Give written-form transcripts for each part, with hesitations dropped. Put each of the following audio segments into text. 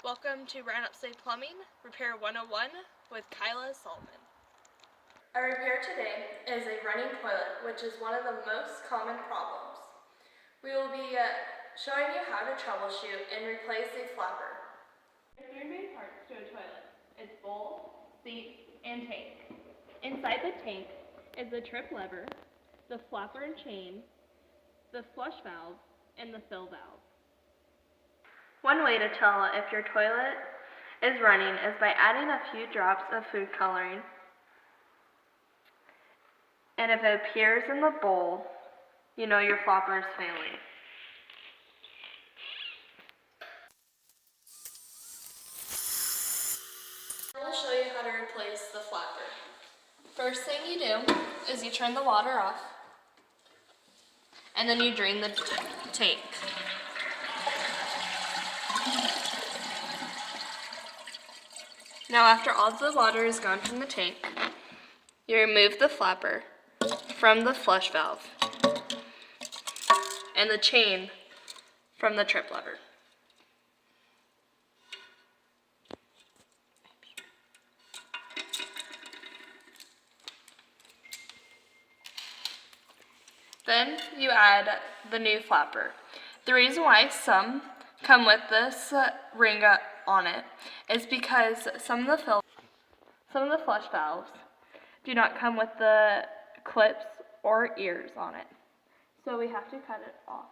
Welcome to Roundup Safe Plumbing, Repair 101 with Kila. Our repair today is a running toilet, which is one of the most common problems. We will be showing you how to troubleshoot and replace a flapper. There are three main parts to a toilet. Its bowl, seat, and tank. Inside the tank is the trip lever, the flapper and chain, the flush valve, and the fill valve. One way to tell if your toilet is running is by adding a few drops of food coloring. And if it appears in the bowl, you know your flapper is failing. We'll show you how to replace the flapper. First thing you do is you turn the water off, and then you drain the tank. Now after all the water is gone from the tank, you remove the flapper from the flush valve and the chain from the trip lever. Then you add the new flapper. The reason why some come with this ring on it is because some of the flush valves do not come with the clips or ears on it. So we have to cut it off.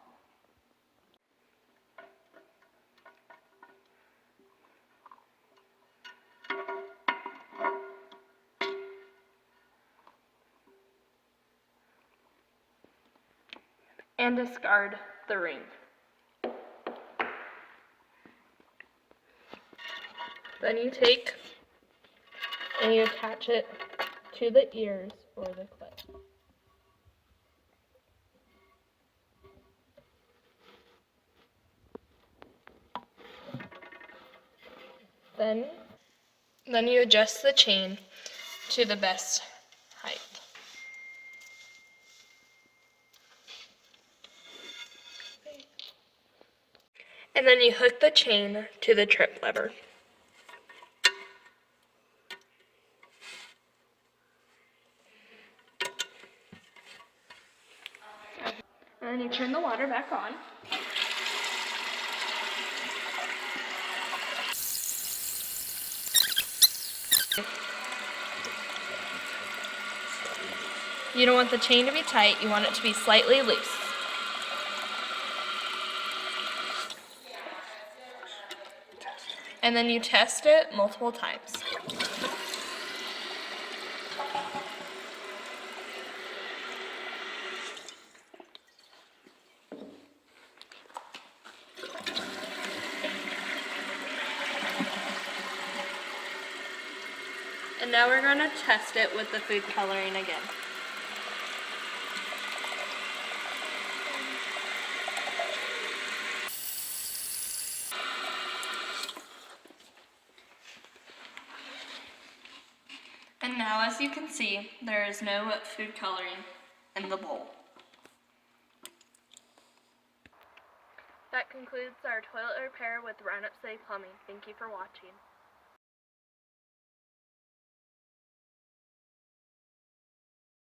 And discard the ring. Then you take and you attach it to the ears or the clip. Then you adjust the chain to the best height. And then you hook the chain to the trip lever. And then you turn the water back on. You don't want the chain to be tight, you want it to be slightly loose. And then you test it multiple times. And now we're going to test it with the food coloring again. And now, as you can see, there is no food coloring in the bowl. That concludes our toilet repair with Roundup Safe Plumbing. Thank you for watching.